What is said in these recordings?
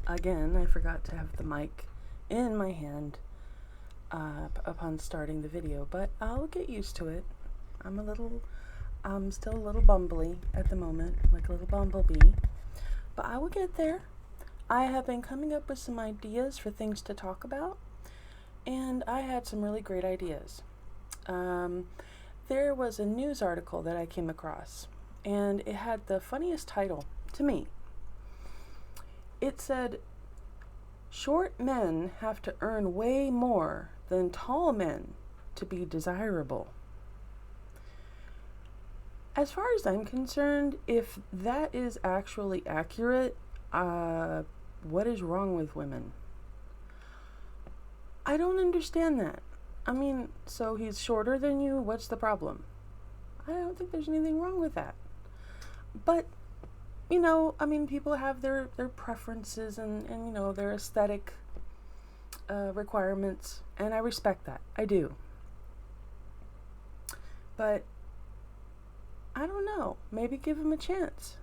Again, I forgot to have the mic in my hand upon starting the video, but I'll get used to it. I'm still a little bumbly at the moment, like a little bumblebee, but I will get there. I have been coming up with some ideas for things to talk about, and I had some really great ideas. There was a news article that I came across, and it had the funniest title to me. It said, "Short men have to earn way more than tall men to be desirable." As far as I'm concerned, if that is actually accurate, what is wrong with women? I don't understand that. I mean, so he's shorter than you, what's the problem? I don't think there's anything wrong with that. But, people have their preferences and their aesthetic requirements, and I respect that. I do. But, I don't know. Maybe give him a chance.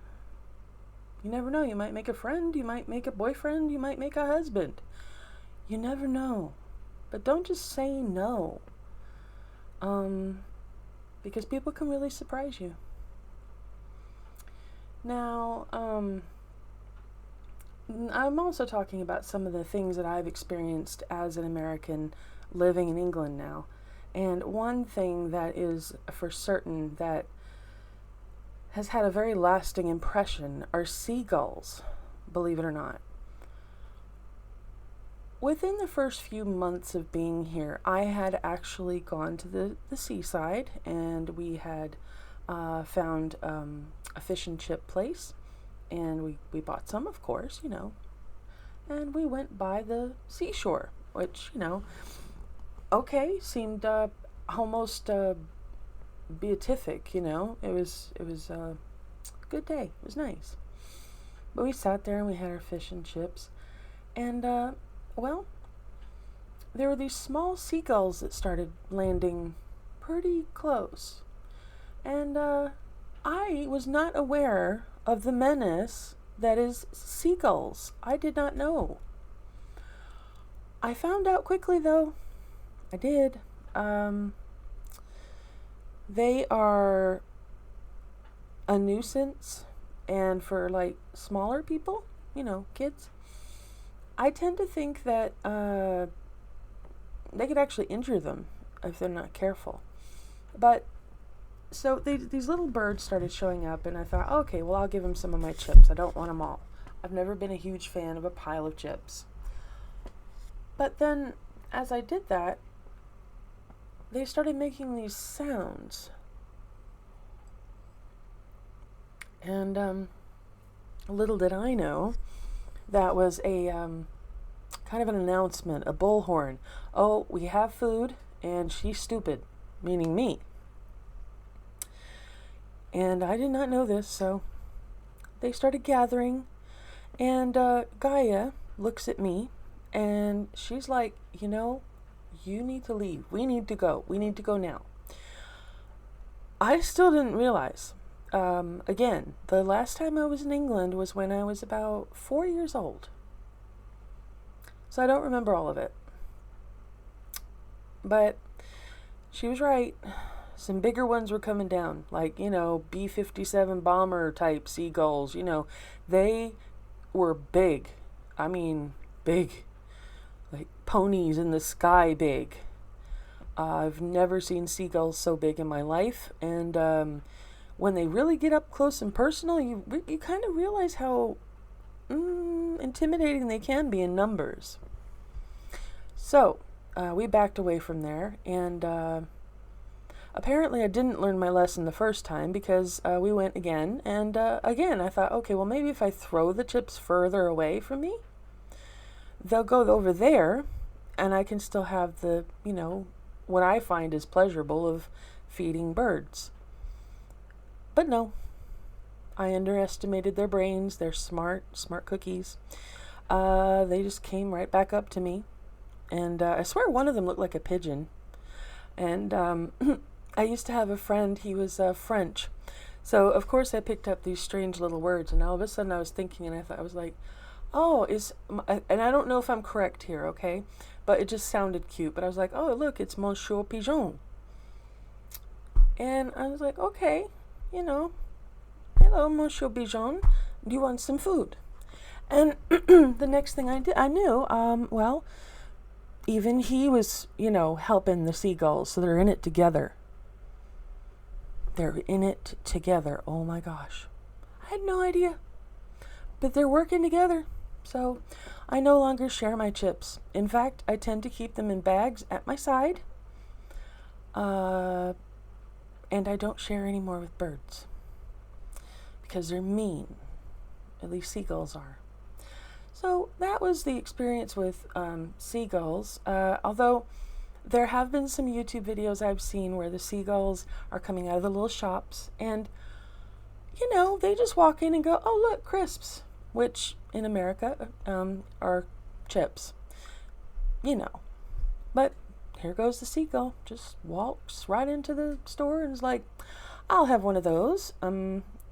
You never know. You might make a friend. You might make a boyfriend. You might make a husband. You never know. But don't just say no. Because people can really surprise you. Now, I'm also talking about some of the things that I've experienced as an American living in England now. And one thing that is for certain that has had a very lasting impression are seagulls, believe it or not. Within the first few months of being here, I had actually gone to the seaside, and we had found a fish and chip place, and we bought some, of course, and we went by the seashore, which, seemed almost beatific, It was a good day. It was nice. But we sat there and we had our fish and chips, and there were these small seagulls that started landing pretty close. And I was not aware of the menace that is seagulls. I did not know. I found out quickly, though. I did. They are a nuisance, and for smaller people, kids, I tend to think that they could actually injure them if they're not careful. But so these little birds started showing up, and I thought, okay, well, I'll give them some of my chips. I don't want them all. I've never been a huge fan of a pile of chips. But then, as I did that, they started making these sounds. And little did I know, that was a kind of an announcement, a bullhorn. Oh, we have food, and she's stupid, meaning me. And I did not know this, so they started gathering, and Gaia looks at me, and she's like, you need to leave. We need to go. We need to go now. I still didn't realize. Again, the last time I was in England was when I was about 4 years old. So I don't remember all of it. But she was right. Some bigger ones were coming down, like, B-57 bomber type seagulls. They were big. I mean, big. Like ponies in the sky big. I've never seen seagulls so big in my life. And when they really get up close and personal, you kind of realize how intimidating they can be in numbers. So we backed away from there, and apparently I didn't learn my lesson the first time, because we went again, and again I thought, okay, well, maybe if I throw the chips further away from me, they'll go over there, and I can still have the, what I find is pleasurable of feeding birds. But no, I underestimated their brains. They're smart cookies. They just came right back up to me. And I swear one of them looked like a pigeon. And I used to have a friend, he was French. So, of course, I picked up these strange little words. And all of a sudden I was thinking, and I was like, oh, and I don't know if I'm correct here, okay? But it just sounded cute. But I was like, oh, look, it's Monsieur Pigeon. And I was like, okay, you know, hello, Monsieur Pigeon. Do you want some food? And the next thing I knew, well, even he was, helping the seagulls. So they're in it together. They're in it together. Oh my gosh. I had no idea. But they're working together. So I no longer share my chips. In fact, I tend to keep them in bags at my side. And I don't share anymore with birds. Because they're mean. At least seagulls are. So that was the experience with seagulls. Although there have been some YouTube videos I've seen where the seagulls are coming out of the little shops. And, they just walk in and go, oh, look, crisps. Which in America are chips. But here goes the seagull. Just walks right into the store and is like, I'll have one of those.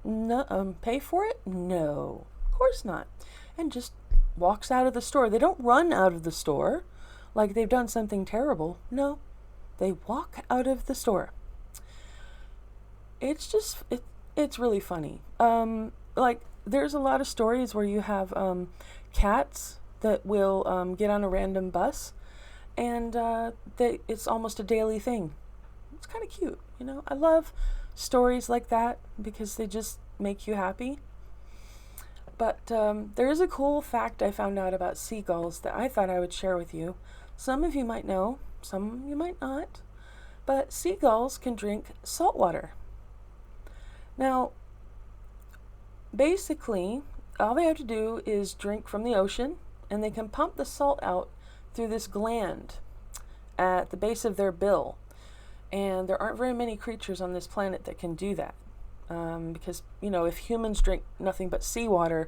No, pay for it? No, of course not. And just walks out of the store. They don't run out of the store like they've done something terrible. No, they walk out of the store. It's just, it's really funny. There's a lot of stories where you have cats that will get on a random bus, and it's almost a daily thing. It's kind of cute, I love stories like that because they just make you happy. But there is a cool fact I found out about seagulls that I thought I would share with you. Some of you might know, some you might not. But seagulls can drink salt water. Now, basically, all they have to do is drink from the ocean, and they can pump the salt out through this gland at the base of their bill. And there aren't very many creatures on this planet that can do that. Because, if humans drink nothing but seawater,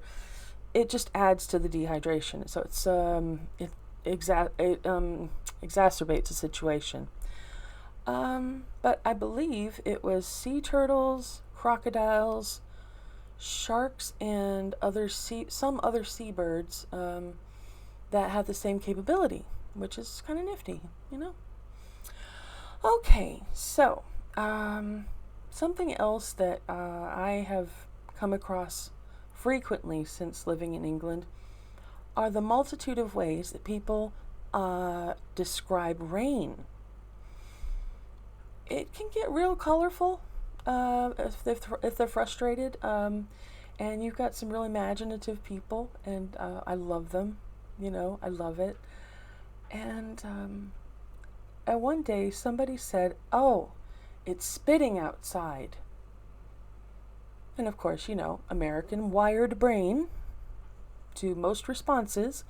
it just adds to the dehydration. So it exacerbates the situation. But I believe it was sea turtles, crocodiles, sharks, and some other seabirds that have the same capability, which is kind of nifty, Okay, so something else that I have come across frequently since living in England are the multitude of ways that people describe rain. It can get real colorful if they're frustrated, and you've got some real imaginative people, and I love them. I love it. And one day somebody said, "Oh, it's spitting outside." And of course, American wired brain to most responses.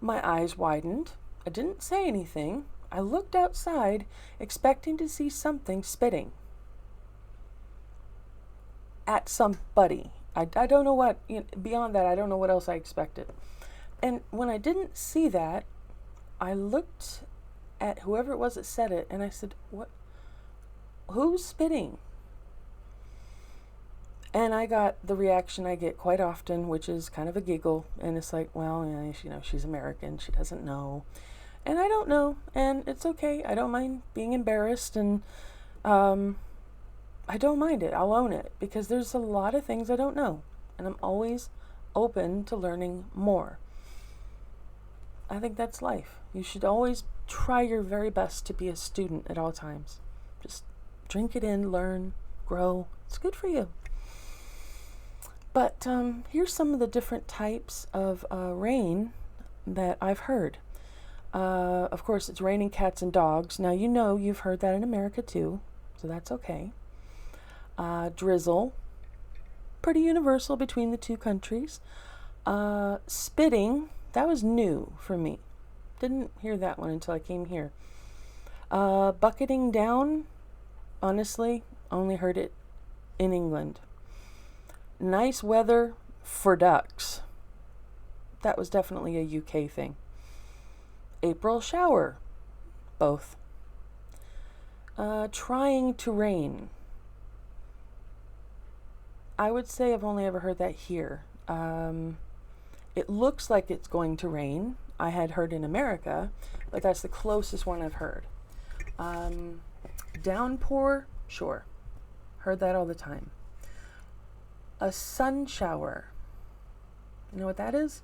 My eyes widened. I didn't say anything. I looked outside, expecting to see something spitting at somebody. I don't know what, beyond that, I don't know what else I expected. And when I didn't see that, I looked at whoever it was that said it, and I said, "What? Who's spitting?" And I got the reaction I get quite often, which is kind of a giggle. And it's like, well, she's American. She doesn't know. And I don't know. And it's okay. I don't mind being embarrassed. And I don't mind it. I'll own it. Because there's a lot of things I don't know. And I'm always open to learning more. I think that's life. You should always try your very best to be a student at all times. Just drink it in, learn, grow. It's good for you. But here's some of the different types of rain that I've heard. Of course, it's raining cats and dogs. Now, you've heard that in America too, so that's okay. Drizzle, pretty universal between the two countries. Spitting, that was new for me. Didn't hear that one until I came here. Bucketing down, honestly, only heard it in England. Nice weather for ducks. That was definitely a UK thing. April shower. Both. Trying to rain. I would say I've only ever heard that here. It looks like it's going to rain. I had heard in America, but that's the closest one I've heard. Downpour, sure. Heard that all the time. A sun shower. You know what that is?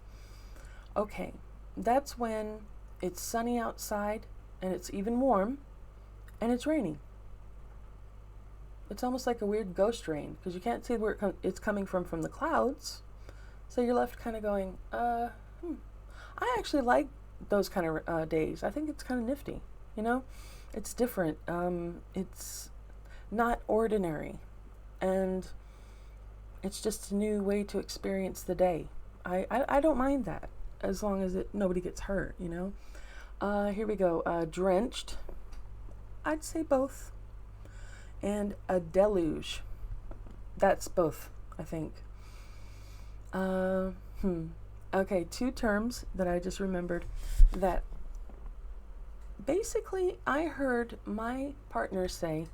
Okay, that's when it's sunny outside and it's even warm and it's raining. It's almost like a weird ghost rain because you can't see where it's coming from the clouds. So you're left kind of going, I actually like those kind of days. I think it's kind of nifty, you know? It's different. It's not ordinary. And it's just a new way to experience the day. I don't mind that as long as nobody gets hurt, you know? Here we go. Drenched. I'd say both. And a deluge. That's both, I think. Okay, two terms that I just remembered that basically I heard my partner say,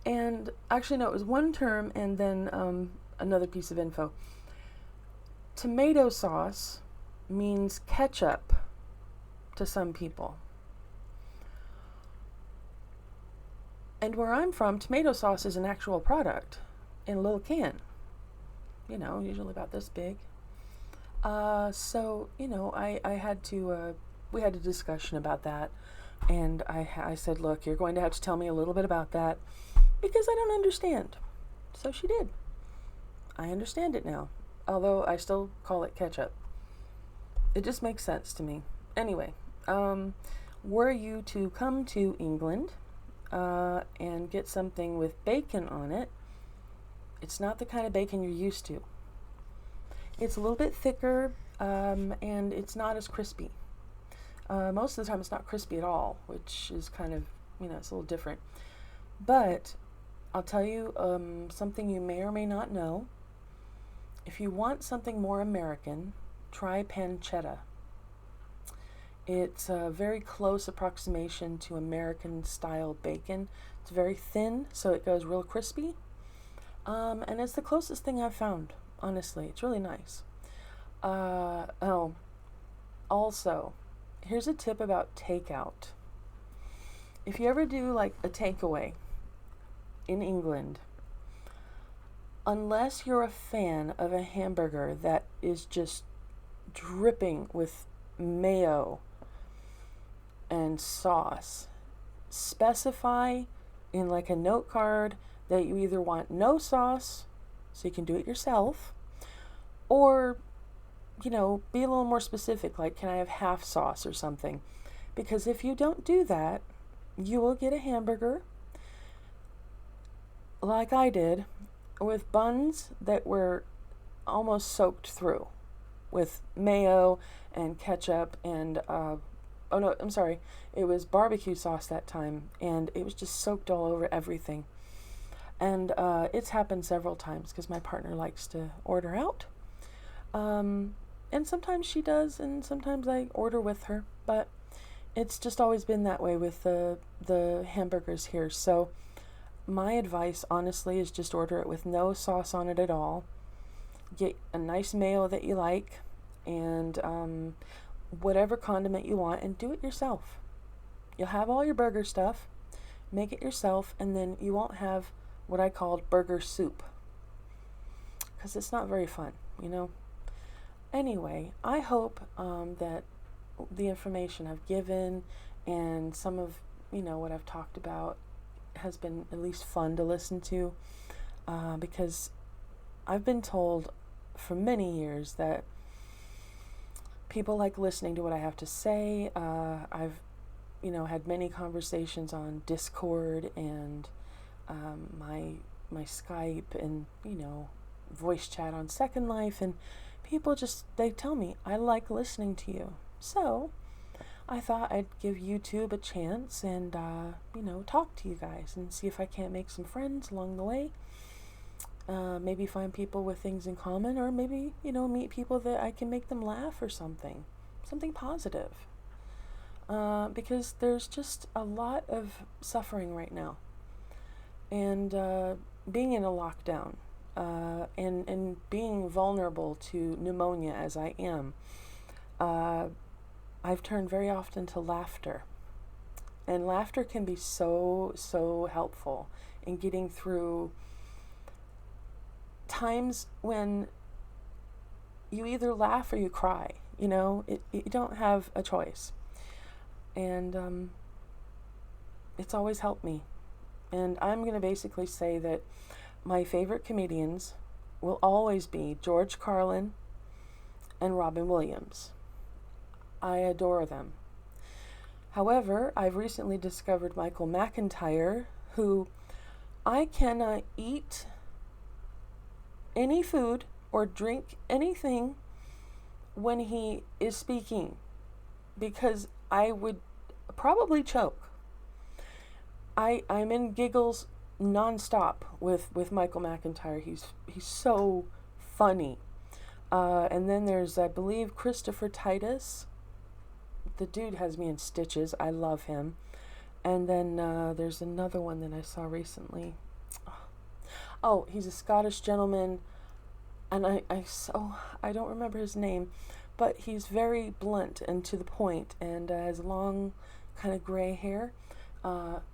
and actually no, it was one term and then another piece of info. Tomato sauce means ketchup to some people. And where I'm from, tomato sauce is an actual product in a little can. You know, usually about this big. So, you know, I had to, we had a discussion about that. And I said, look, you're going to have to tell me a little bit about that because I don't understand. So she did. I understand it now, although I still call it ketchup. It just makes sense to me. Anyway, were you to come to England and get something with bacon on it, it's not the kind of bacon you're used to. It's a little bit thicker, and it's not as crispy. Most of the time it's not crispy at all, which is kind of, you know, it's a little different. But I'll tell you something you may or may not know. If you want something more American, try pancetta. It's a very close approximation to American style bacon. It's very thin, so it goes real crispy. And it's the closest thing I've found, honestly. It's really nice. Also, here's a tip about takeout. If you ever do like a takeaway in England, unless you're a fan of a hamburger that is just dripping with mayo and sauce, specify in like a note card that you either want no sauce, so you can do it yourself, or, you know, be a little more specific, like, can I have half sauce or something? Because if you don't do that, you will get a hamburger, like I did, with buns that were almost soaked through with mayo and ketchup and, oh no, I'm sorry, it was barbecue sauce that time, and it was just soaked all over everything. And it's happened several times because my partner likes to order out. And sometimes she does, and sometimes I order with her. But it's just always been that way with the hamburgers here. So my advice, honestly, is just order it with no sauce on it at all. Get a nice mayo that you like, and whatever condiment you want, and do it yourself. You'll have all your burger stuff. Make it yourself, and then you won't have what I called burger soup, because it's not very fun, you know. Anyway, I hope that the information I've given and some of, you know, what I've talked about has been at least fun to listen to, because I've been told for many years that people like listening to what I have to say. I've, you know, had many conversations on Discord and my Skype and, you know, voice chat on Second Life, and people just, they tell me, I like listening to you. So I thought I'd give YouTube a chance and, you know, talk to you guys and see if I can't make some friends along the way. Maybe find people with things in common, or maybe, you know, meet people that I can make them laugh or something positive. Because there's just a lot of suffering right now. And being in a lockdown, and being vulnerable to pneumonia as I am, I've turned very often to laughter. And laughter can be so, so helpful in getting through times when you either laugh or you cry. You don't have a choice. And it's always helped me. And I'm going to basically say that my favorite comedians will always be George Carlin and Robin Williams. I adore them. However, I've recently discovered Michael McIntyre, who I cannot eat any food or drink anything when he is speaking, because I would probably choke. I'm in giggles nonstop with Michael McIntyre. He's so funny. And then there's, I believe, Christopher Titus. The dude has me in stitches. I love him. And then there's another one that I saw recently. Oh, he's a Scottish gentleman, and I don't remember his name, but he's very blunt and to the point, and has long, kind of gray hair.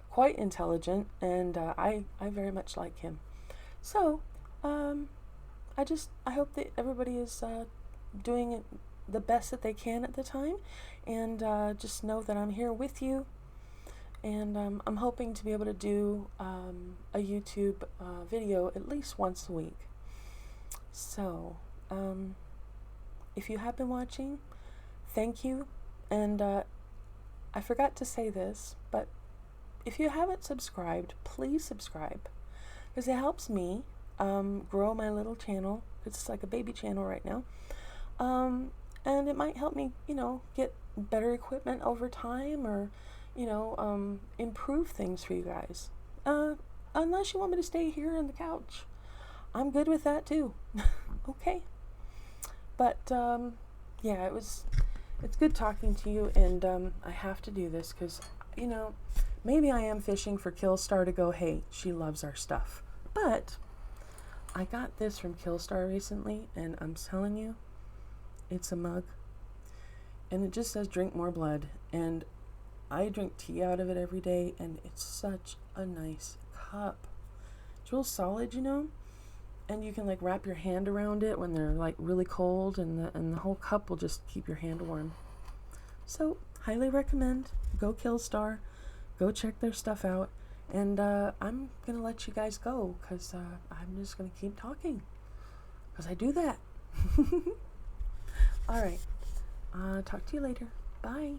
Quite intelligent, and I very much like him. So, I hope that everybody is doing the best that they can at the time, and just know that I'm here with you, and I'm hoping to be able to do a YouTube video at least once a week. So, if you have been watching, thank you, and I forgot to say this, but if you haven't subscribed, please subscribe, because it helps me grow my little channel. It's like a baby channel right now. And it might help me, get better equipment over time, or, improve things for you guys. Unless you want me to stay here on the couch. I'm good with that too. Okay. But, yeah, it's good talking to you, and I have to do this because, maybe I am fishing for Killstar to go, hey, she loves our stuff. But I got this from Killstar recently, and I'm telling you, it's a mug, and it just says drink more blood, and I drink tea out of it every day, and it's such a nice cup. It's real solid, and you can like wrap your hand around it when they're like really cold, and the whole cup will just keep your hand warm. So highly recommend. Go Killstar, go check their stuff out, and I'm gonna let you guys go because I'm just gonna keep talking because I do that. All right. Talk to you later. Bye.